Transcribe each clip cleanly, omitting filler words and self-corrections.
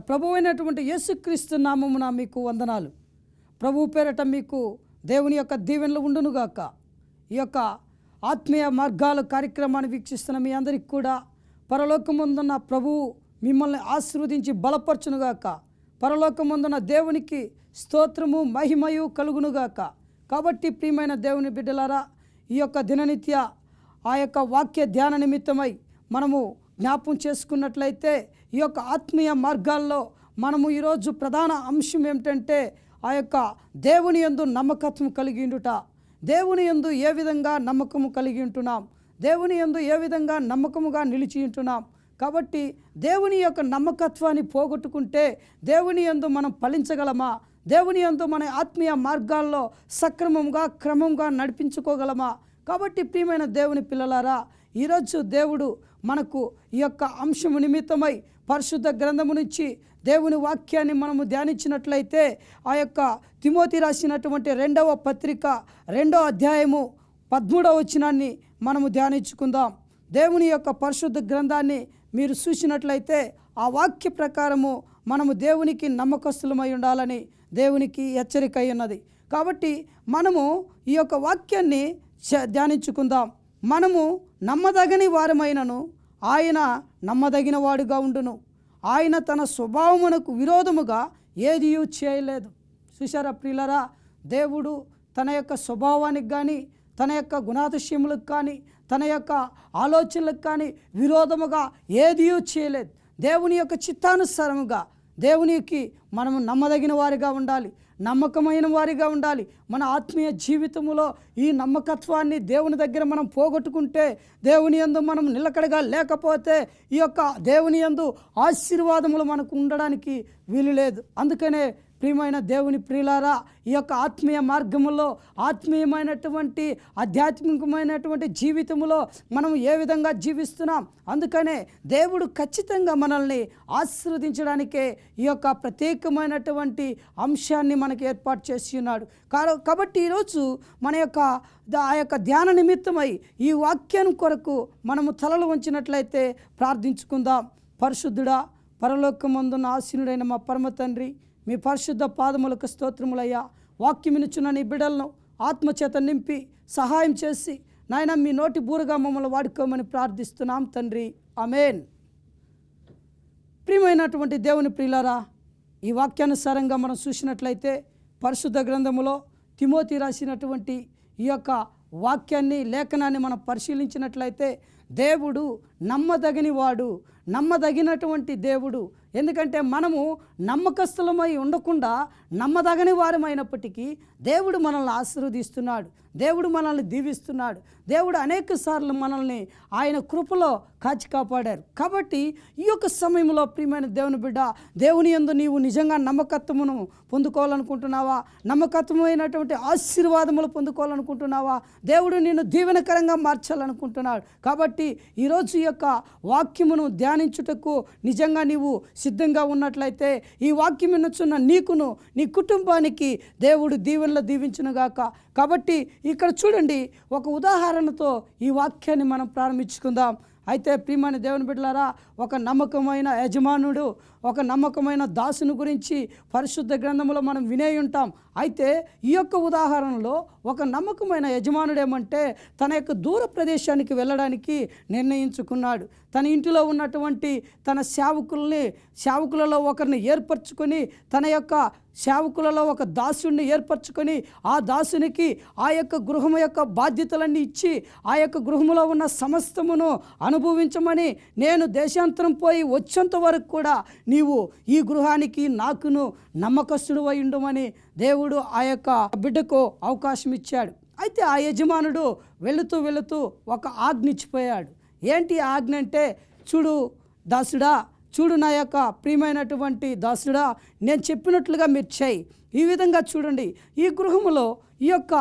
మన ప్రభువైనటువంటి యేసుక్రీస్తు నామమున మీకు వందనాలు. ప్రభు పేరట మీకు దేవుని యొక్క దీవెనలు ఉండునుగాక. ఈ యొక్క ఆత్మీయ మార్గాలు కార్యక్రమాన్ని వీక్షిస్తున్న మీ అందరికీ కూడా పరలోకమందున్న ప్రభువు మిమ్మల్ని ఆశీర్వదించి బలపరచునుగాక. పరలోకమందున్న దేవునికి స్తోత్రము మహిమయు కలుగునుగాక. కాబట్టి ప్రియమైన దేవుని బిడ్డలారా, ఈ యొక్క దిననిత్య ఆ యొక్క వాక్య ధ్యాన నిమిత్తమై మనము జ్ఞాపం చేసుకున్నట్లయితే ఈ యొక్క ఆత్మీయ మార్గాల్లో మనము ఈరోజు ప్రధాన అంశం ఏమిటంటే ఆ యొక్క దేవుని యందు నమ్మకత్వం కలిగి ఉండుట. దేవుని యందు ఏ విధంగా నమ్మకము కలిగి ఉంటున్నాం, దేవుని యందు ఏ విధంగా నమ్మకముగా నిలిచి ఉంటున్నాం. కాబట్టి దేవుని యొక్క నమ్మకత్వాన్ని పోగొట్టుకుంటే దేవుని యందు మనం ఫలించగలమా? దేవుని యందు మన ఆత్మీయ మార్గాల్లో సక్రమంగా క్రమంగా నడిపించుకోగలమా? కాబట్టి ప్రియమైన దేవుని పిల్లలారా, ఈరోజు దేవుడు మనకు ఈ యొక్క అంశము నిమిత్తమై పరిశుద్ధ గ్రంథము నుంచి దేవుని వాక్యాన్ని మనము ధ్యానించినట్లయితే ఆ యొక్క తిమోతి రాసినటువంటి 2వ పత్రిక 2వ అధ్యాయము 13వ వచనాన్ని మనము ధ్యానించుకుందాం. దేవుని యొక్క పరిశుద్ధ గ్రంథాన్ని మీరు చూసినట్లయితే ఆ వాక్య ప్రకారము మనము దేవునికి నమ్మకస్తులమై ఉండాలని దేవునికి హెచ్చరిక ఉన్నది. కాబట్టి మనము ఈ యొక్క వాక్యాన్ని ధ్యానించుకుందాం. మనము నమ్మదగని వారమైనను ఆయన నమ్మదగిన వాడుగా ఉండును. ఆయన తన స్వభావమునకు విరోధముగా ఏదియూ చేయలేదు. చూశారా ప్రియులరా, దేవుడు తన యొక్క స్వభావానికి కానీ తన యొక్క గుణాతిశయములకు కానీ తన యొక్క ఆలోచనలకు కానీ విరోధముగా ఏదియూ చేయలేదు. దేవుని యొక్క చిత్తానుసారముగా దేవునికి మనము నమ్మదగిన వారిగా ఉండాలి, నమ్మకమైన వారిగా ఉండాలి. మన ఆత్మీయ జీవితంలో ఈ నమ్మకత్వాన్ని దేవుని దగ్గర మనం పోగొట్టుకుంటే, దేవుని యందు మనం నిలకడగా లేకపోతే ఈ యొక్క దేవుని యందు ఆశీర్వాదములు మనకు ఉండడానికి వీలు లేదు. అందుకనే ప్రియమైన దేవుని ప్రియులారా, ఈ యొక్క ఆత్మీయ మార్గములో ఆత్మీయమైనటువంటి ఆధ్యాత్మికమైనటువంటి జీవితంలో మనం ఏ విధంగా జీవిస్తున్నాం, అందుకనే దేవుడు ఖచ్చితంగా మనల్ని ఆశీర్వదించడానికే ఈ యొక్క ప్రత్యేకమైనటువంటి అంశాన్ని మనకి ఏర్పాటు చేసి ఉన్నాడు. కాబట్టి ఈరోజు మన యొక్క ఆ యొక్క ధ్యాన నిమిత్తమై ఈ వాక్యాన్ని కొరకు మనము తలలు వంచినట్లయితే ప్రార్థించుకుందాం. పరిశుద్ధుడా, పరలోకమందున్న ఆసీనుడైన మా పరమ తండ్రి, మీ పరిశుద్ధ పాదములకు స్తోత్రములయ్యా. వాక్యమినుచున్న నీ బిడ్డలను ఆత్మచేత నింపి సహాయం చేసి నాయన మీ నోటి బూరగా మమ్మల్ని వాడుకోమని ప్రార్థిస్తున్నాం తండ్రి, ఆమేన్. ప్రియమైనటువంటి దేవుని ప్రియులారా, ఈ వాక్యానుసారంగా మనం చూసినట్లయితే పరిశుద్ధ గ్రంథములో తిమోతి రాసినటువంటి ఈ యొక్క వాక్యాన్ని లేఖనాన్ని మనం పరిశీలించినట్లయితే దేవుడు నమ్మదగిన వాడు, నమ్మదగినటువంటి దేవుడు. ఎందుకంటే మనము నమ్మకస్తులమై ఉండకుండా నమ్మదగని వారమైనప్పటికీ దేవుడు మనల్ని ఆశీర్వదిస్తున్నాడు, దేవుడు మనల్ని దీవిస్తున్నాడు. దేవుడు అనేక సార్లు మనల్ని ఆయన కృపలో కాచి కాపాడారు. కాబట్టి ఈ యొక్క సమయంలో ప్రియమైన దేవుని బిడ్డ, దేవుని యందు నీవు నిజంగా నమ్మకత్వమును పొందుకోవాలనుకుంటున్నావా? నమ్మకత్వమైనటువంటి ఆశీర్వాదములు పొందుకోవాలనుకుంటున్నావా? దేవుడు నిన్ను దీవెనకరంగా మార్చాలనుకుంటున్నాడు. కాబట్టి ఈరోజు ఈ యొక్క వాక్యమును ధ్యానించుటకు నిజంగా నీవు సిద్ధంగా ఉన్నట్లయితే ఈ వాక్యం వినుచున్న నీకును నీ కుటుంబానికి దేవుడు దీవెనలు దీవించునుగాక. కాబట్టి ఇక్కడ చూడండి, ఒక ఉదాహరణతో ఈ వాక్యాన్ని మనం ప్రారంభించుకుందాం. అయితే ప్రియమైన దేవుని బిడ్డలారా, ఒక నమ్మకమైన యజమానుడు, ఒక నమ్మకమైన దాసుని గురించి పరిశుద్ధ గ్రంథంలో మనం వినే ఉంటాం. అయితే ఈ యొక్క ఉదాహరణలో ఒక నమ్మకమైన యజమానుడు ఏమంటే తన యొక్క దూర ప్రదేశానికి వెళ్ళడానికి నిర్ణయించుకున్నాడు. తన ఇంటిలో ఉన్నటువంటి తన సేవకులలో ఒకరిని ఏర్పరచుకొని, తన యొక్క సేవకులలో ఒక దాసుడిని ఏర్పరచుకొని ఆ దాసునికి ఆ యొక్క గృహము యొక్క బాధ్యతలన్నీ ఇచ్చి ఆ యొక్క గృహములో ఉన్న సమస్తమును అనుభవించమని, నేను దేశాంతరం పోయి వచ్చేంత వరకు కూడా నీవు ఈ గృహానికి నాకును నమ్మకస్తుడు అయి ఉండమని దేవుడు ఆ యొక్క బిడ్డకు అవకాశం ఇచ్చాడు. అయితే ఆ యజమానుడు వెళుతూ ఒక ఆజ్ఞ ఇచ్చిపోయాడు. ఏంటి ఆజ్ఞ అంటే, చూడు దాసుడా, చూడు నా యొక్క ప్రియమైనటువంటి దాసుడా, నేను చెప్పినట్లుగా మీరు చేయి. ఈ విధంగా చూడండి, ఈ గృహములో ఈ యొక్క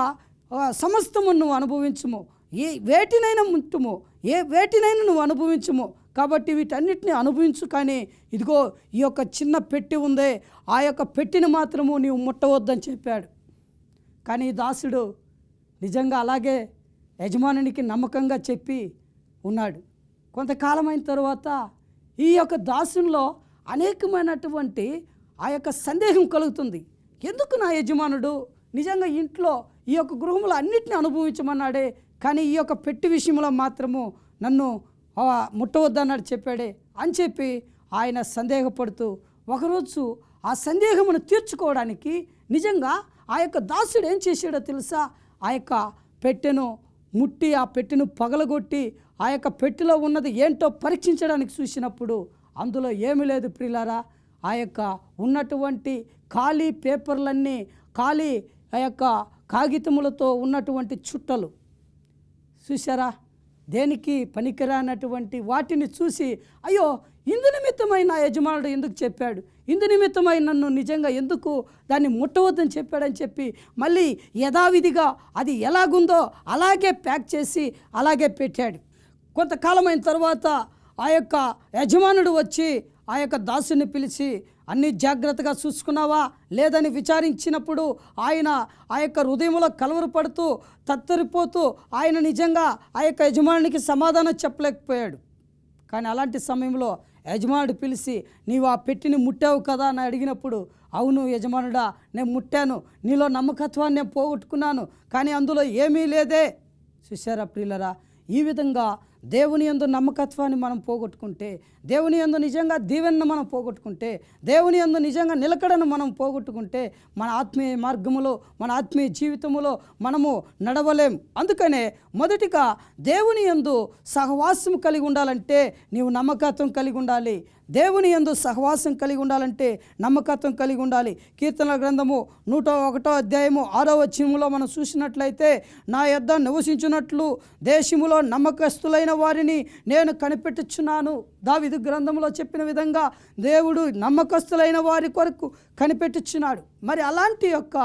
సమస్తము నువ్వు అనుభవించుము, ఏ వేటినైనా ముట్టుము, ఏ వేటినైనా నువ్వు అనుభవించుము. కాబట్టి వీటన్నిటిని అనుభవించు, కానీ ఇదిగో ఈ యొక్క చిన్న పెట్టి ఉందే, ఆ యొక్క పెట్టిని మాత్రము నీవు ముట్టవద్దని చెప్పాడు. కానీ దాసుడు నిజంగా అలాగే యజమానునికి నమ్మకంగా చెప్పి ఉన్నాడు. కొంతకాలం అయిన తర్వాత ఈ యొక్క దాసునిలో అనేకమైనటువంటి ఆ యొక్క సందేహం కలుగుతుంది. ఎందుకు నా యజమానుడు నిజంగా ఇంట్లో ఈ యొక్క గృహంలో అన్నిటిని అనుభవించమన్నాడే, కానీ ఈ యొక్క పెట్టి విషయంలో మాత్రము నన్ను ముట్టవద్దన్నాడు చెప్పాడే అని చెప్పి ఆయన సందేహపడుతూ ఒకరోజు ఆ సందేహమును తీర్చుకోవడానికి నిజంగా ఆ యొక్క దాసుడు ఏం చేశాడో తెలుసా? ఆ యొక్క పెట్టెను ముట్టి ఆ పెట్టెను పగలగొట్టి ఆ యొక్క పెట్టెలో ఉన్నది ఏంటో పరీక్షించడానికి చూసినప్పుడు అందులో ఏమీ లేదు ప్రియులారా. ఆ యొక్క ఉన్నటువంటి ఖాళీ పేపర్లన్నీ, ఖాళీ ఆ యొక్క కాగితములతో ఉన్నటువంటి చుట్టలు చూసారా, దేనికి పనికిరానటువంటి వాటిని చూసి అయ్యో ఇందు నిమిత్తమై నా యజమానుడు ఎందుకు చెప్పాడు, ఇందు నిమిత్తమై నన్ను నిజంగా ఎందుకు దాన్ని ముట్టవద్దని చెప్పాడని చెప్పి మళ్ళీ యథావిధిగా అది ఎలాగుందో అలాగే ప్యాక్ చేసి అలాగే పెట్టాడు. కొంతకాలమైన తర్వాత ఆ యొక్క యజమానుడు వచ్చి ఆ యొక్క దాసుని పిలిచి అన్ని జాగ్రత్తగా చూసుకున్నావా లేదని విచారించినప్పుడు ఆయన ఆ యొక్క హృదయంలో కలవరపడుతూ తత్తరిపోతూ ఆయన నిజంగా ఆ యొక్క యజమానునికి సమాధానం చెప్పలేకపోయాడు. కానీ అలాంటి సమయంలో యజమానుడు పిలిచి నీవు ఆ పెట్టిని ముట్టావు కదా అని అడిగినప్పుడు అవును యజమానుడా నేను ముట్టాను, నీలో నమ్మకత్వాన్ని నేను పోగొట్టుకున్నాను, కానీ అందులో ఏమీ లేదే. చూశారా ప్రియులరా, ఈ విధంగా దేవుని యందు నమ్మకత్వాన్ని మనం పోగొట్టుకుంటే, దేవుని యందు నిజంగా దీవెనను మనం పోగొట్టుకుంటే, దేవుని యందు నిజంగా నిలకడను మనం పోగొట్టుకుంటే మన ఆత్మీయ మార్గములో మన ఆత్మీయ జీవితంలో మనము నడవలేం. అందుకనే మొదటిగా దేవుని యందు సహవాసం కలిగి ఉండాలంటే నీవు నమ్మకత్వం కలిగి ఉండాలి. దేవుని యందు సహవాసం కలిగి ఉండాలంటే నమ్మకత్వం కలిగి ఉండాలి. కీర్తనల గ్రంథము 101వ అధ్యాయము 6వ వచనములో మనం చూసినట్లయితే నా యొద్ద నివసించున్నట్లు దేశములో నమ్మకస్తులైన వారిని నేను కనిపెట్టుచున్నాను. దావీదు గ్రంథంలో చెప్పిన విధంగా దేవుడు నమ్మకస్తులైన వారి కొరకు కనిపెట్టుచున్నాడు. మరి అలాంటి యొక్క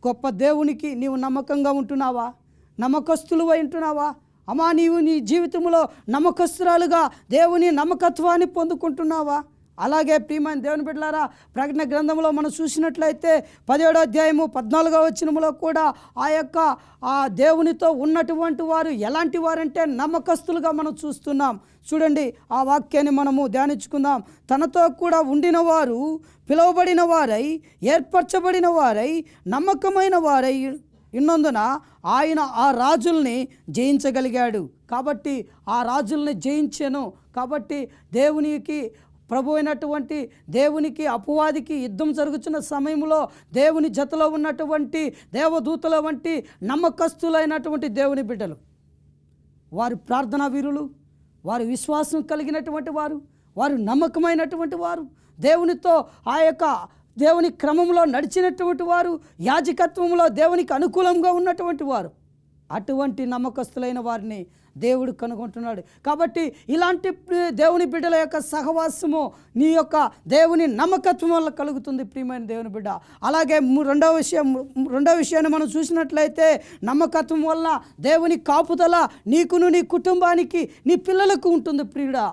గొప్ప దేవునికి నీవు నమ్మకంగా ఉంటున్నావా? నమ్మకస్తులు ఉంటున్నావా? అమ్మా నీవు నీ జీవితంలో నమ్మకస్తురాలుగా దేవుని నమ్మకత్వాన్ని పొందుకుంటున్నావా? అలాగే ప్రియమైన దేవుని బిడ్డలారా, ప్రకటన గ్రంథంలో మనం చూసినట్లయితే 17వ అధ్యాయము 14వ వచనములో కూడా ఆ దేవునితో ఉన్నటువంటి వారు ఎలాంటి వారంటే నమ్మకస్తులుగా మనం చూస్తున్నాం. చూడండి ఆ వాక్యాన్ని మనము ధ్యానించుకుందాం. తనతో కూడా ఉండిన వారు పిలువబడిన వారై ఏర్పరచబడిన వారై నమ్మకమైన వారై ఉన్నందున ఆయన ఆ రాజుల్ని జయించగలిగాడు. కాబట్టి ఆ రాజుల్ని జయించాను. కాబట్టి దేవునికి ప్రభు అయినటువంటి దేవునికి అపవాదికి యుద్ధం జరుగుతున్న సమయంలో దేవుని జతలో ఉన్నటువంటి దేవదూతల వంటి నమ్మకస్తులైనటువంటి దేవుని బిడ్డలు, వారు ప్రార్థనా వీరులు, వారు విశ్వాసం కలిగినటువంటి వారు, వారు నమ్మకమైనటువంటి వారు, దేవునితో ఆ యొక్క దేవుని క్రమంలో నడిచినటువంటి వారు, యాజకత్వంలో దేవునికి అనుకూలంగా ఉన్నటువంటి వారు, అటువంటి నమ్మకస్తులైన వారిని దేవుడు కనుగొంటున్నాడు. కాబట్టి ఇలాంటి దేవుని బిడ్డల యొక్క సహవాసము నీ యొక్క దేవుని నమ్మకత్వం వల్ల కలుగుతుంది ప్రియమైన దేవుని బిడ్డ. అలాగే రెండవ విషయాన్ని మనం చూసినట్లయితే నమ్మకత్వం వల్ల దేవుని కాపుదల నీకును నీ కుటుంబానికి నీ పిల్లలకు ఉంటుంది ప్రియుడా.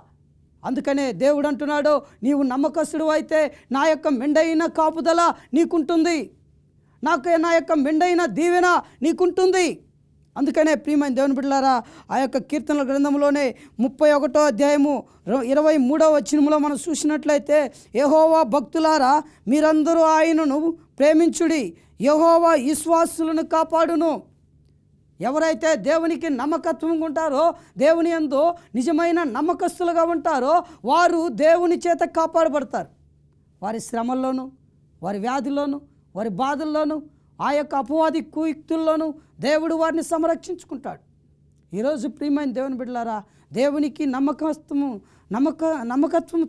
అందుకనే దేవుడు అంటున్నాడు, నీవు నమ్మకస్తుడు అయితే నా యొక్క మెండైన కాపుదల నీకుంటుంది, నా యొక్క మెండైన దీవెన నీకుంటుంది. అందుకనే ప్రియమైన దేవుని బిడ్డలారా, ఆ యొక్క కీర్తనల గ్రంథంలోనే 31వ అధ్యాయము 23వ వచనములో మనం చూసినట్లయితే యెహోవా భక్తులారా మీరందరూ ఆయనను ప్రేమించుడి, యెహోవా విశ్వాసులను కాపాడును. ఎవరైతే దేవునికి నమ్మకత్వంగా ఉంటారో, దేవుని యందు నిజమైన నమ్మకస్తులుగా ఉంటారో వారు దేవుని చేత కాపాడబడతారు. వారి శ్రమల్లోనూ, వారి వ్యాధిలోనూ, వారి బాధల్లోనూ, ఆ యొక్క అపవాది కుయుక్తుల్లోనూ దేవుడు వారిని సంరక్షించుకుంటాడు. ఈరోజు ప్రియమైన దేవుని బిడ్డలారా, దేవునికి నమ్మకత్వం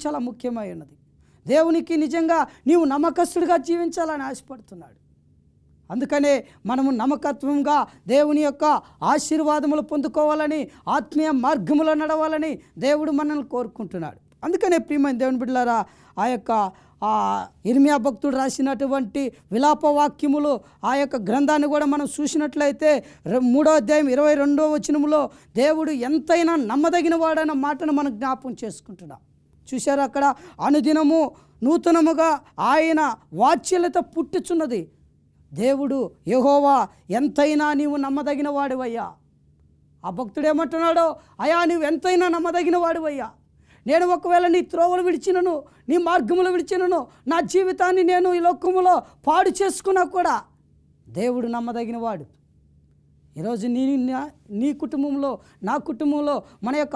చాలా ముఖ్యమై ఉన్నది. దేవునికి నిజంగా నీవు నమ్మకస్తుడిగా జీవించాలని ఆశపడుతున్నాడు. అందుకనే మనము నమ్మకత్వంగా దేవుని యొక్క ఆశీర్వాదములు పొందుకోవాలని, ఆత్మీయ మార్గములో నడవాలని దేవుడు మనల్ని కోరుకుంటున్నాడు. అందుకనే ప్రియమైన దేవుని బిడ్డలారా, ఆ యొక్క ఇర్మియా భక్తుడు రాసినటువంటి విలాప వాక్యములు ఆ యొక్క గ్రంథాన్ని కూడా మనం చూసినట్లయితే 3వ అధ్యాయం 22వ వచనములో దేవుడు ఎంతైనా నమ్మదగిన వాడన్న మాటను మనం జ్ఞాపకం చేసుకుంటున్నాం. చూశారు, అక్కడ అనుదినము నూతనముగా ఆయన వాత్సల్యత పుట్టుచున్నది. దేవుడు యెహోవా ఎంతైనా నీవు నమ్మదగిన వాడివయ్యా. ఆ భక్తుడు ఏమంటున్నాడో, అయా నువ్వు ఎంతైనా నమ్మదగిన వాడివయ్యా, నేను ఒకవేళ నీ త్రోవలు విడిచినను, నీ మార్గములు విడిచినను, నా జీవితాన్ని నేను ఈ లోకములో పాడు చేసుకున్నా కూడా దేవుడు నమ్మదగిన వాడు. ఈరోజు నీ కుటుంబంలో, నా కుటుంబంలో, మన యొక్క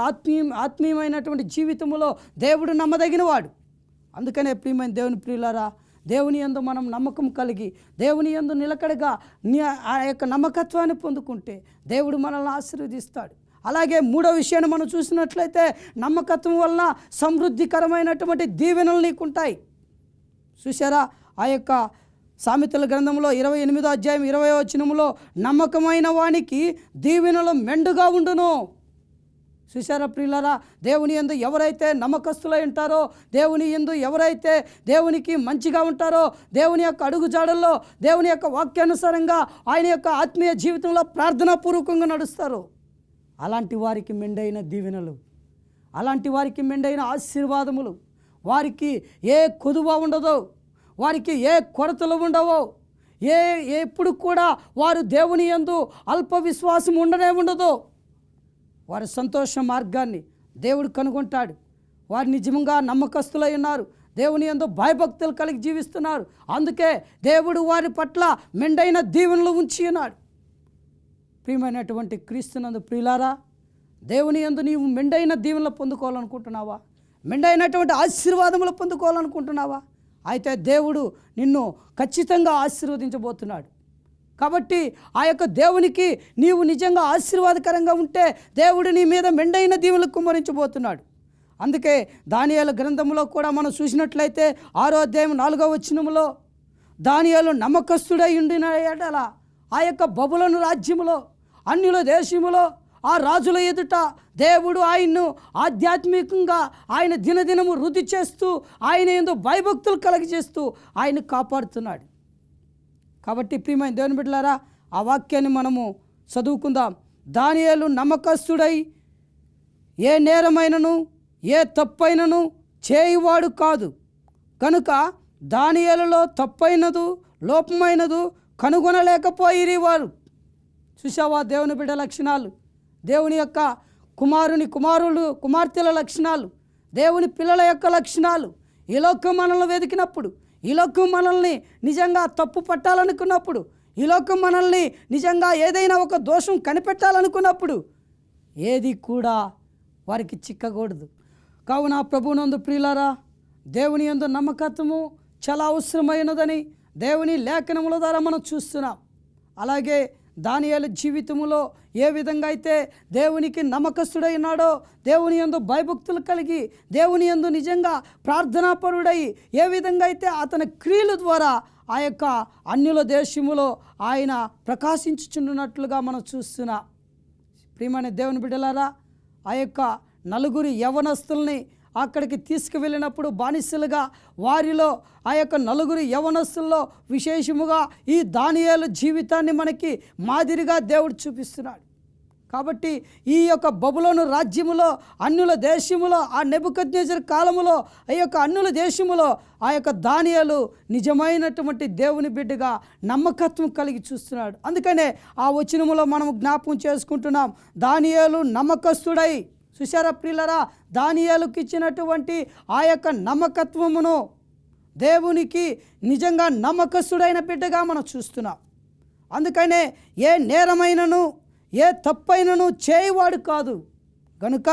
ఆత్మీయమైనటువంటి జీవితంలో దేవుడు నమ్మదగిన వాడు. అందుకనే ప్రియమైన దేవుని ప్రియులారా, దేవుని యందు మనం నమ్మకం కలిగి దేవుని యందు నిలకడగా ఆ యొక్క నమ్మకత్వాన్ని పొందుకుంటే దేవుడు మనల్ని ఆశీర్వదిస్తాడు. అలాగే మూడో విషయాన్ని మనం చూసినట్లయితే, నమ్మకత్వం వలన సమృద్ధికరమైనటువంటి దీవెనలు నీకుంటాయి. చూసారా, ఆ యొక్క సామెతల గ్రంథంలో 28వ అధ్యాయం 20వ వచనంలో, నమ్మకమైన వానికి దీవెనలు మెండుగా ఉండును. చూసారా ప్రియులారా, దేవుని యందు ఎవరైతే నమ్మకస్తులై ఉంటారో, దేవుని యందు ఎవరైతే దేవునికి మంచిగా ఉంటారో, దేవుని యొక్క అడుగుజాడల్లో, దేవుని యొక్క వాక్యానుసారంగా ఆయన యొక్క ఆత్మీయ జీవితంలో ప్రార్థనాపూర్వకంగా నడుస్తారో, అలాంటి వారికి మెండైన దీవెనలు, అలాంటి వారికి మెండైన ఆశీర్వాదములు, వారికి ఏ కొదువ ఉండదో, వారికి ఏ కొరతలు ఉండవో, ఎప్పుడు కూడా వారు దేవుని యందు అల్ప విశ్వాసం ఉండదో. వారి సంతోష మార్గాన్ని దేవుడు కనుగొంటాడు. వారు నిజంగా నమ్మకస్తులై ఉన్నారు, దేవుని యందు భయభక్తులు కలిగి జీవిస్తున్నారు. అందుకే దేవుడు వారి పట్ల మెండైన దీవెనలు ఉంచి ఉన్నాడు. ప్రియమైనటువంటి క్రీస్తునందు ప్రియులారా, దేవుని యందు నీవు మెండైన దీవెనలు పొందుకోవాలనుకుంటున్నావా? మెండైనటువంటి ఆశీర్వాదములు పొందుకోవాలనుకుంటున్నావా? అయితే దేవుడు నిన్ను ఖచ్చితంగా ఆశీర్వదించబోతున్నాడు. కాబట్టి ఆ యొక్క దేవునికి నీవు నిజంగా ఆశీర్వాదకరంగా ఉంటే దేవుడు నీ మీద మెండైన దీవెనలు కుమ్మరించబోతున్నాడు. అందుకే దానియేలు గ్రంథంలో కూడా మనం చూసినట్లయితే 6వ అధ్యాయం 4వ వచనంలో, దానియేలు నమ్మకస్తుడై ఉండిన ఎడల ఆ యొక్క బబులోను రాజ్యములో, అన్యుల దేశములో, ఆ రాజుల ఎదుట దేవుడు ఆయన్ను ఆధ్యాత్మికంగా ఆయన దినదినము వృద్ధి చేస్తూ, ఆయన యందు భయభక్తులు కలగజేస్తూ ఆయన కాపాడుతున్నాడు. కాబట్టి ప్రియమైన దేవుని బిడ్డలారా, ఆ వాక్యాన్ని మనము చదువుకుందాం. దానియేలు నమ్మకస్తుడై ఏ నేరమైనను ఏ తప్పైనను చేయువాడు కాదు కనుక దానియేలులో తప్పైనదు లోపమైనదు కనుగొనలేకపోయిరి వారు. చూసావా దేవుని బిడ్డ లక్షణాలు, దేవుని యొక్క కుమార్తెల లక్షణాలు, దేవుని పిల్లల యొక్క లక్షణాలు. ఈ లోకం మనల్ని వెతికినప్పుడు, ఈ లోకం మనల్ని నిజంగా తప్పు పట్టాలనుకున్నప్పుడు, ఈ లోకం మనల్ని నిజంగా ఏదైనా ఒక దోషం కనిపెట్టాలనుకున్నప్పుడు ఏది కూడా వారికి చిక్కకూడదు. కావున ప్రభువునందు ప్రియులారా, దేవుని యందు నమ్మకత్వము చాలా అవసరమైనదని దేవుని లేఖనముల ద్వారా మనం చూస్తున్నాం. అలాగే దానియేలు జీవితములో ఏ విధంగా అయితే దేవునికి నమ్మకస్తుడై ఉన్నాడో, దేవుని యందు భయభక్తులు కలిగి దేవుని యందు నిజంగా ప్రార్థనాపరుడై ఏ విధంగా అయితే అతని క్రియల ద్వారా ఆ యొక్క అన్యుల దేశములో ఆయన ప్రకాశించుచున్నట్లుగా మనం చూస్తున్నాం. ప్రియమైన దేవుని బిడ్డలారా, ఆ యొక్క నలుగురి యవనస్తుల్ని అక్కడికి తీసుకువెళ్ళినప్పుడు బానిసలుగా, వారిలో ఆ యొక్క నలుగురు యవనస్తుల్లో విశేషముగా ఈ దానియేలు జీవితాన్ని మనకి మాదిరిగా దేవుడు చూపిస్తున్నాడు. కాబట్టి ఈ యొక్క బబులోను రాజ్యములో, అన్యుల దేశములో, ఆ నెబుకద్నెజరు కాలములో, ఆ యొక్క అన్యుల దేశములో ఆ యొక్క దానియేలు నిజమైనటువంటి దేవుని బిడ్డగా నమ్మకత్వం కలిగి చూస్తున్నాడు. అందుకనే ఆ వచనములో మనం జ్ఞాపకం చేసుకుంటున్నాం, దానియేలు నమ్మకస్తుడై. చూశారా ప్రియులారా, దానియేలుకి ఇచ్చినటువంటి ఆ యొక్క నమ్మకత్వమును దేవునికి నిజంగా నమ్మకస్తుడైన బిడ్డగా మనం చూస్తున్నాం. అందుకనే ఏ నేరమైనను ఏ తప్పైనను చేయవాడు కాదు గనుక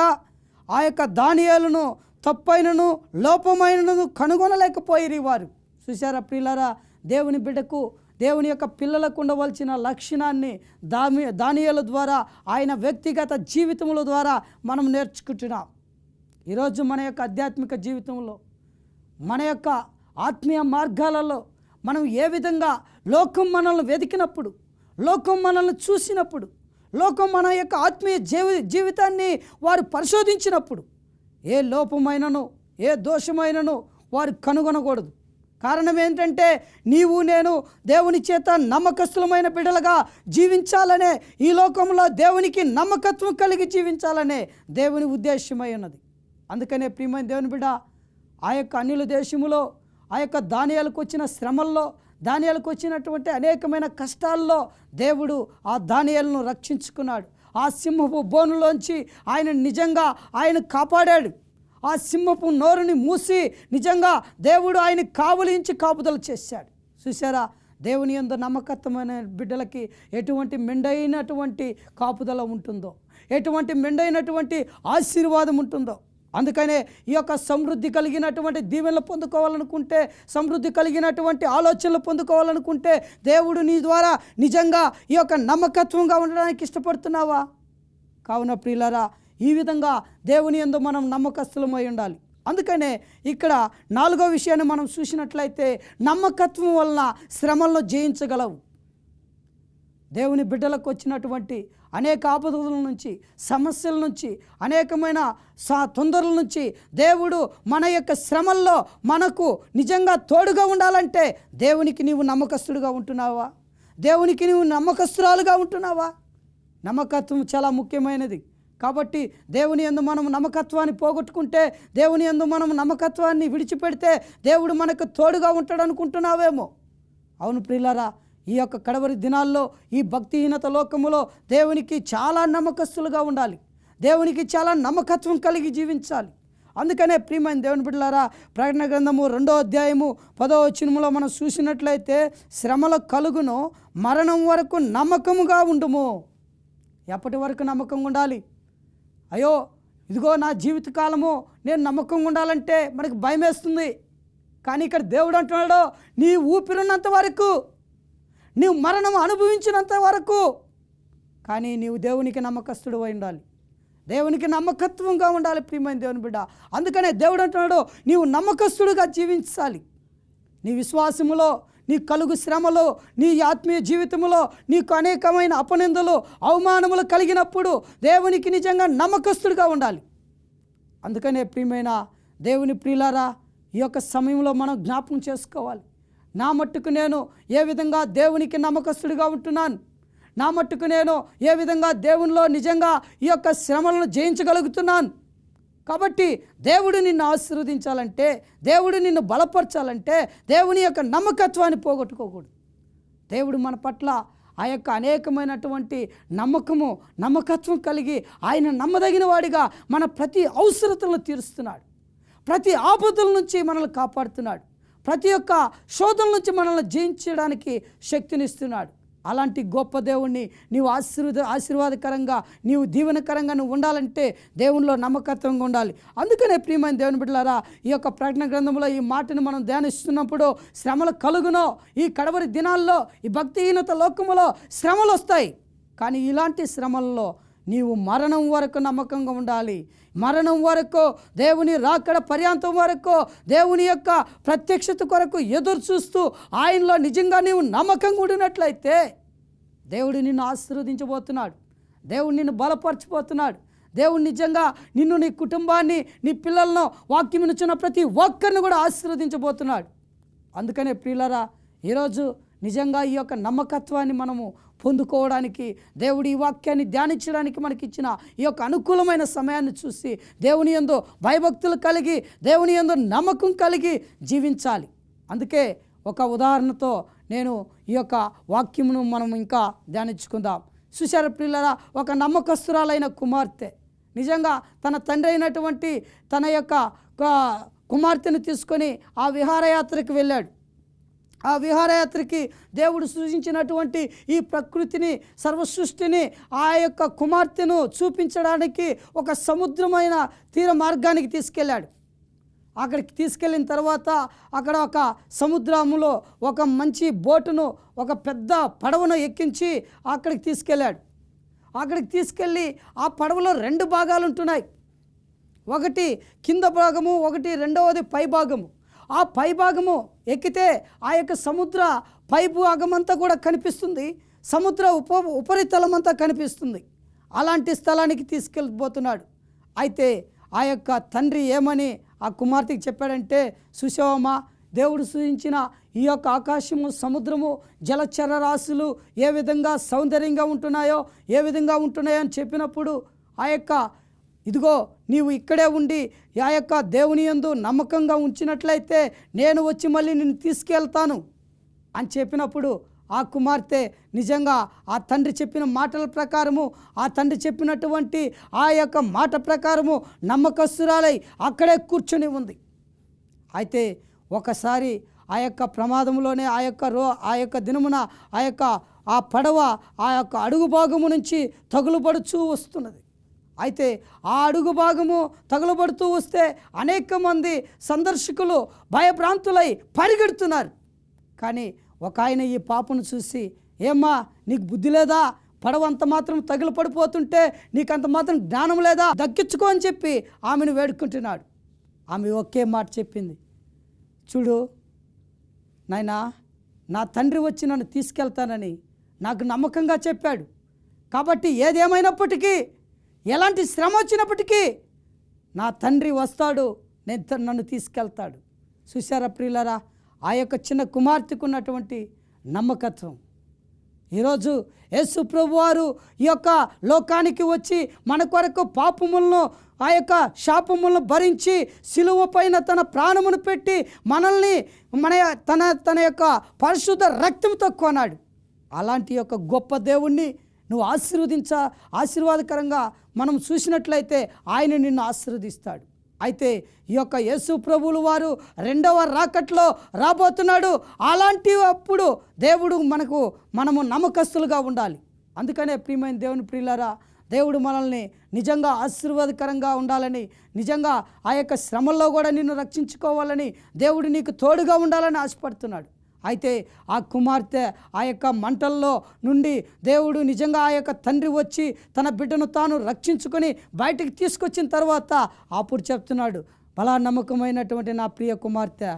ఆ యొక్క దానియేలును తప్పైనను లోపమైనను కనుగొనలేకపోయిరి వారు. చూశారా ప్రియులారా, దేవుని బిడ్డకు, దేవుని యొక్క పిల్లలకు ఉండవలసిన లక్షణాన్ని దానియేలు ద్వారా, ఆయన వ్యక్తిగత జీవితముల ద్వారా మనం నేర్చుకుంటున్నాం. ఈరోజు మన యొక్క ఆధ్యాత్మిక జీవితంలో, మన యొక్క ఆత్మీయ మార్గాలలో మనం ఏ విధంగా లోకం మనల్ని వెతికినప్పుడు, లోకం మనల్ని చూసినప్పుడు, లోకం మన యొక్క ఆత్మీయ జీవితాన్ని వారు పరిశోధించినప్పుడు ఏ లోపమైనను ఏ దోషమైనను వారు కనుగొనకూడదు. కారణం ఏంటంటే, నీవు నేను దేవుని చేత నమ్మకస్తులమైన బిడ్డలుగా జీవించాలనే, ఈ లోకంలో దేవునికి నమ్మకత్వం కలిగి జీవించాలనే దేవుని ఉద్దేశమై ఉన్నది. అందుకనే ప్రియమైన దేవుని బిడ్డ, ఆ యొక్క అన్యుల దేశములో, ఆ యొక్క దానియేలుకు వచ్చిన శ్రమల్లో, దానియేలుకు వచ్చినటువంటి అనేకమైన కష్టాల్లో దేవుడు ఆ దానియేలును రక్షించుకున్నాడు. ఆ సింహపు బోనులోంచి ఆయన నిజంగా ఆయన కాపాడాడు. ఆ సింహపు నోరుని మూసి నిజంగా దేవుడు ఆయన కావలించి కాపుదల చేశాడు. చూసారా, దేవుని యందు నమ్మకత్వమైన బిడ్డలకి ఎటువంటి మెండైనటువంటి కాపుదల ఉంటుందో, ఎటువంటి మెండైనటువంటి ఆశీర్వాదం ఉంటుందో. అందుకనే ఈ యొక్క సమృద్ధి కలిగినటువంటి దీవెనలు పొందుకోవాలనుకుంటే, సమృద్ధి కలిగినటువంటి ఆలోచనలు పొందుకోవాలనుకుంటే, దేవుడు నీ ద్వారా నిజంగా ఈ యొక్క నమ్మకత్వంగా ఉండడానికి ఇష్టపడుతున్నావా? కావున ప్రియులారా, ఈ విధంగా దేవుని యందు మనం నమ్మకస్తులమై ఉండాలి. అందుకనే ఇక్కడ 4వ విషయాన్ని మనం చూసినట్లయితే, నమ్మకత్వం వలన శ్రమలను జయించగలవు. దేవుని బిడ్డలకు వచ్చినటువంటి అనేక ఆపదల నుంచి, సమస్యల నుంచి, అనేకమైన తొందరల నుంచి దేవుడు మన యొక్క శ్రమల్లో మనకు నిజంగా తోడుగా ఉండాలంటే దేవునికి నీవు నమ్మకస్తుడుగా ఉంటున్నావా? దేవునికి నీవు నమ్మకస్తురాలుగా ఉంటున్నావా? నమ్మకత్వం చాలా ముఖ్యమైనది. కాబట్టి దేవుని యందు మనం నమ్మకత్వాన్ని పోగొట్టుకుంటే, దేవుని యందు మనం నమ్మకత్వాన్ని విడిచిపెడితే దేవుడు మనకు తోడుగా ఉంటాడు అనుకుంటున్నావేమో. అవును ప్రియులారా, ఈ యొక్క కడవరి దినాల్లో ఈ భక్తిహీనత లోకములో దేవునికి చాలా నమ్మకస్తులుగా ఉండాలి. దేవునికి చాలా నమ్మకత్వం కలిగి జీవించాలి. అందుకనే ప్రియమైన దేవుని బిడ్డలారా, ప్రకటన గ్రంథము 2వ అధ్యాయము 10వ వచనములో మనం చూసినట్లయితే, శ్రమల కలుగును, మరణం వరకు నమ్మకముగా ఉండుము. ఎప్పటి వరకు నమ్మకంగా ఉండాలి? అయ్యో ఇదిగో నా జీవితకాలము నేను నమ్మకంగా ఉండాలంటే మనకు భయం వేస్తుంది. కానీ ఇక్కడ దేవుడు అంటున్నాడు, నీ ఊపిరినంత వరకు, నీవు మరణం అనుభవించినంత వరకు, కానీ నీవు దేవునికి నమ్మకస్తుడు అయి ఉండాలి. దేవునికి నమ్మకత్వంగా ఉండాలి ప్రియమైన దేవుని బిడ్డ. అందుకనే దేవుడు అంటున్నాడు, నీవు నమ్మకస్తుడుగా జీవించాలి. నీ విశ్వాసములో, నీ కలుగు శ్రమలో, నీ ఆత్మీయ జీవితంలో నీకు అనేకమైన అపనిందలు, అవమానములు కలిగినప్పుడు దేవునికి నిజంగా నమ్మకస్తుడుగా ఉండాలి. అందుకనే ప్రియమైన దేవుని ప్రియులారా, ఈ యొక్క సమయంలో మనం జ్ఞాపకం చేసుకోవాలి. నా మట్టుకు నేను ఏ విధంగా దేవునికి నమ్మకస్తుడిగా ఉంటున్నాను, నా మట్టుకు నేను ఏ విధంగా దేవునిలో నిజంగా ఈ యొక్క శ్రమలను జయించగలుగుతున్నాను. కాబట్టి దేవుడు నిన్ను ఆశీర్వదించాలంటే, దేవుడు నిన్ను బలపరచాలంటే దేవుని యొక్క నమ్మకత్వాన్ని పోగొట్టుకోకూడదు. దేవుడు మన పట్ల ఆ యొక్క అనేకమైనటువంటి నమ్మకత్వం కలిగి ఆయన నమ్మదగిన వాడిగా మన ప్రతి అవసరతలను తీరుస్తున్నాడు. ప్రతి ఆపదల నుంచి మనల్ని కాపాడుతున్నాడు. ప్రతి ఒక్క శోధన నుంచి మనల్ని జయించడానికి శక్తినిస్తున్నాడు. అలాంటి గొప్ప దేవుణ్ణి నీవు ఆశీర్వాదకరంగా, నీవు దీవెనకరంగా నువ్వు ఉండాలంటే దేవునిలో నమ్మకత్వంగా ఉండాలి. అందుకనే ప్రియమైన దేవుని బిడ్డలారా, ఈ యొక్క ప్రకటన గ్రంథంలో ఈ మాటను మనం ధ్యానిస్తున్నప్పుడు, శ్రమలు కలుగునో, ఈ కడవరి దినాల్లో ఈ భక్తిహీనత లోకములో శ్రమలు వస్తాయి. కానీ ఇలాంటి శ్రమల్లో నీవు మరణం వరకు నమ్మకంగా ఉండాలి. మరణం వరకు, దేవుని రాకడ పర్యాంతం వరకు, దేవుని యొక్క ప్రత్యక్షత కొరకు ఎదురు చూస్తూ ఆయనలో నిజంగా నీవు నమ్మకంగా ఉండినట్లయితే దేవుడు నిన్ను ఆశీర్వదించబోతున్నాడు. దేవుడు నిన్ను బలపరచబోతున్నాడు. దేవుడు నిజంగా నిన్ను, నీ కుటుంబాన్ని, నీ పిల్లలను, వాక్యం వినుచున్న ప్రతి ఒక్కరిని కూడా ఆశీర్వదించబోతున్నాడు. అందుకనే ప్రియులారా, ఈరోజు నిజంగా ఈ యొక్క నమ్మకత్వాన్ని మనము పొందుకోవడానికి, దేవుడు ఈ వాక్యాన్ని ధ్యానించడానికి మనకిచ్చిన ఈ యొక్క అనుకూలమైన సమయాన్ని చూసి దేవుని యందు భయభక్తులు కలిగి, దేవుని యందు నమ్మకం కలిగి జీవించాలి. అందుకే ఒక ఉదాహరణతో నేను ఈ యొక్క వాక్యమును మనం ఇంకా ధ్యానించుకుందాం. చూశారు ప్రియులారా, ఒక నమ్మకస్తురాలైన కుమార్తె నిజంగా తన తండ్రి అయినటువంటి తన యొక్క కుమార్తెను తీసుకొని ఆ విహారయాత్రకు వెళ్ళాడు. ఆ విహారయాత్రకి దేవుడు సృజించినటువంటి ఈ ప్రకృతిని, సర్వసృష్టిని ఆ యొక్క కుమార్తెను చూపించడానికి ఒక సముద్రమైన తీర మార్గానికి తీసుకెళ్ళాడు. అక్కడికి తీసుకెళ్ళిన తర్వాత అక్కడ ఒక సముద్రంలో ఒక మంచి బోటును, ఒక పెద్ద పడవను ఎక్కించి అక్కడికి తీసుకెళ్ళాడు. అక్కడికి తీసుకెళ్ళి ఆ పడవలో 2 భాగాలు ఉంటున్నాయి. ఒకటి కింద భాగము, ఒకటి రెండవది పై భాగము. ఆ పై భాగము ఎక్కితే ఆ యొక్క సముద్ర పై భాగం అంతా కూడా కనిపిస్తుంది, సముద్ర ఉపరితలం అంతా కనిపిస్తుంది. అలాంటి స్థలానికి తీసుకెళ్ళిపోతున్నాడు. అయితే ఆ యొక్క తండ్రి ఏమని ఆ కుమార్తెకి చెప్పాడంటే, చూసావమ్మా, దేవుడు సృజించిన ఈ యొక్క ఆకాశము, సముద్రము, జలచర రాశులు ఏ విధంగా సౌందర్యంగా ఉంటున్నాయో, ఏ విధంగా ఉంటున్నాయో అని చెప్పినప్పుడు, ఆ యొక్క ఇదిగో నీవు ఇక్కడే ఉండి ఆ యొక్క దేవుని యందు నమ్మకంగా ఉంచినట్లయితే నేను వచ్చి మళ్ళీ నిన్ను తీసుకెళ్తాను అని చెప్పినప్పుడు ఆ కుమార్తె నిజంగా ఆ తండ్రి చెప్పిన మాటల ప్రకారము, ఆ తండ్రి చెప్పినటువంటి ఆ యొక్క మాట ప్రకారము నమ్మకస్తురాలై అక్కడే కూర్చొని ఉంది. అయితే ఒకసారి ఆ యొక్క ప్రమాదంలోనే ఆ యొక్క దినమున ఆ పడవ ఆ యొక్క అడుగు భాగము నుంచి తగులుబడుచూ వస్తున్నది. అయితే ఆ అడుగు భాగము తగులుబడుతూ వస్తే అనేక మంది సందర్శకులు భయభ్రాంతులై పరిగెడుతున్నారు. కానీ ఒక ఆయన ఈ పాపను చూసి, ఏమ్మా నీకు బుద్ధి లేదా? పడవ అంత మాత్రం తగులు పడిపోతుంటే నీకంత మాత్రం జ్ఞానం లేదా? దక్కించుకో అని చెప్పి ఆమెను వేడుకుంటున్నాడు. ఆమె ఒకే మాట చెప్పింది, చూడు నాయనా, నా తండ్రి వచ్చి నన్ను తీసుకెళ్తానని నాకు నమ్మకంగా చెప్పాడు. కాబట్టి ఏదేమైనప్పటికీ, ఎలాంటి శ్రమ వచ్చినప్పటికీ నా తండ్రి వస్తాడు, నన్ను తీసుకెళ్తాడు. చూశారా ప్రియులారా, ఆ యొక్క చిన్న కుమార్తెకు ఉన్నటువంటి నమ్మకత్వం. ఈరోజు యేసు ప్రభువారు ఈ యొక్క లోకానికి వచ్చి మన కొరకు పాపములను, ఆ యొక్క శాపములను భరించి సిలువ పైన తన ప్రాణమును పెట్టి మనల్ని తన యొక్క పరిశుద్ధ రక్తంతో కొన్నాడు. అలాంటి యొక్క గొప్ప దేవుణ్ణి నువ్వు ఆశీర్వాదకరంగా మనం చూసినట్లయితే ఆయన నిన్ను ఆశీర్వదిస్తాడు. అయితే ఈ యొక్క యేసు ప్రభువుల వారు రెండవ రాకట్లో రాబోతున్నాడు. అలాంటి అప్పుడు దేవుడు మనము నమ్మకస్తులుగా ఉండాలి. అందుకనే ప్రియమైన దేవుని ప్రియులారా, దేవుడు మనల్ని నిజంగా ఆశీర్వాదకరంగా ఉండాలని, నిజంగా ఆ యొక్క శ్రమల్లో కూడా నిన్ను రక్షించుకోవాలని, దేవుడు నీకు తోడుగా ఉండాలని ఆశపడుతున్నాడు. అయితే ఆ కుమార్తె ఆ యొక్క మంటల్లో నుండి దేవుడు నిజంగా ఆ యొక్క తండ్రి వచ్చి తన బిడ్డను తాను రక్షించుకొని బయటికి తీసుకొచ్చిన తర్వాత అప్పుడు చెప్తున్నాడు, బలా నమ్మకమైనటువంటి నా ప్రియ కుమార్తె,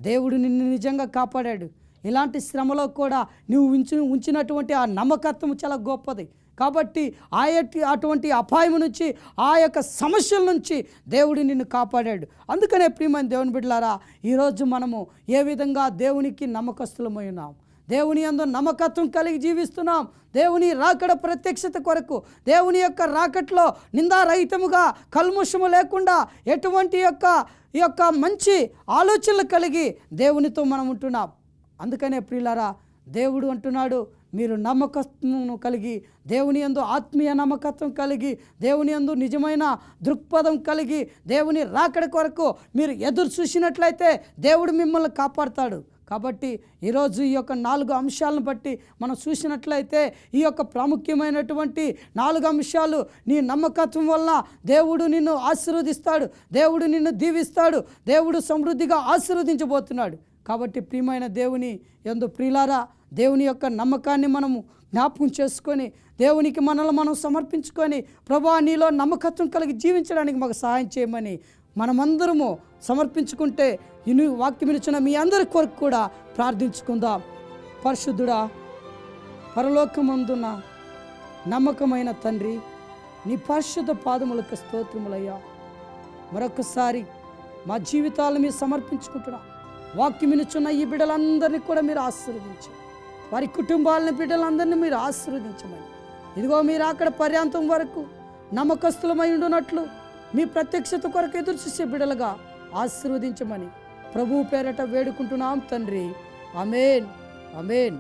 దేవుడు నిన్ను నిజంగా కాపాడాడు. ఇలాంటి శ్రమలో కూడా నువ్వు ఉంచినటువంటి ఆ నమ్మకత్వం చాలా గొప్పది. కాబట్టి అటువంటి అపాయం నుంచి, ఆ యొక్క సమస్యల నుంచి దేవుడు నిన్ను కాపాడాడు. అందుకనే ప్రియమైన దేవుని బిడ్డలారా, ఈరోజు మనము ఏ విధంగా దేవునికి నమ్మకస్తులమై ఉన్నాం, దేవుని యందు నమ్మకత్వం కలిగి జీవిస్తున్నాం. దేవుని రాకడ ప్రత్యక్షత కొరకు, దేవుని యొక్క రాకట్లో నిందారహితముగా, కల్ముషము లేకుండా, ఎటువంటి ఈ యొక్క మంచి ఆలోచనలు కలిగి దేవునితో మనం ఉంటున్నాం. అందుకనే ప్రియులారా, దేవుడు అంటున్నాడు, మీరు నమ్మకత్వం కలిగి, దేవుని యందు ఆత్మీయ నమ్మకత్వం కలిగి, దేవుని యందు నిజమైన దృక్పథం కలిగి, దేవుని రాకడ కొరకు మీరు ఎదురు చూసినట్లయితే దేవుడు మిమ్మల్ని కాపాడుతాడు. కాబట్టి ఈరోజు ఈ యొక్క 4 అంశాలను బట్టి మనం చూసినట్లయితే, ఈ యొక్క ప్రాముఖ్యమైనటువంటి 4 అంశాలు, నీ నమ్మకత్వం వలన దేవుడు నిన్ను ఆశీర్వదిస్తాడు, దేవుడు నిన్ను దీవిస్తాడు, దేవుడు సమృద్ధిగా ఆశీర్వదించబోతున్నాడు. కాబట్టి ప్రియమైన దేవుని యందు ప్రియులారా, దేవుని యొక్క నమ్మకాన్ని మనము జ్ఞాపకం చేసుకొని, దేవునికి మనల్ని మనం సమర్పించుకొని, ప్రభువా నీలో నమ్మకత్వం కలిగి జీవించడానికి మాకు సహాయం చేయమని మనమందరము సమర్పించుకుంటే, వాక్యం ఇచ్చిన మీ అందరి కొరకు కూడా ప్రార్థించుకుందాం. పరిశుద్ధుడా, పరలోకమందున్న నమ్మకమైన తండ్రి, నీ పరిశుద్ధ పాదములకు స్తోత్రములయ్యా. మరొకసారి మా జీవితాలను మీరు సమర్పించుకుంటున్నాం. వాక్యం వినుచున్న ఈ బిడ్డలందరినీ కూడా మీరు ఆశీర్వదించండి. వారి కుటుంబాలని, బిడ్డలందరినీ మీరు ఆశీర్వదించమని, ఇదిగో మీరు అక్కడ పర్యాంతం వరకు నమ్మకస్తులమై ఉండునట్లు మీ ప్రత్యక్షత కొరకు ఎదురు చూసే బిడ్డలుగా ఆశీర్వదించమని ప్రభువు పేరట వేడుకుంటున్నాం తండ్రి. ఆమేన్, ఆమేన్.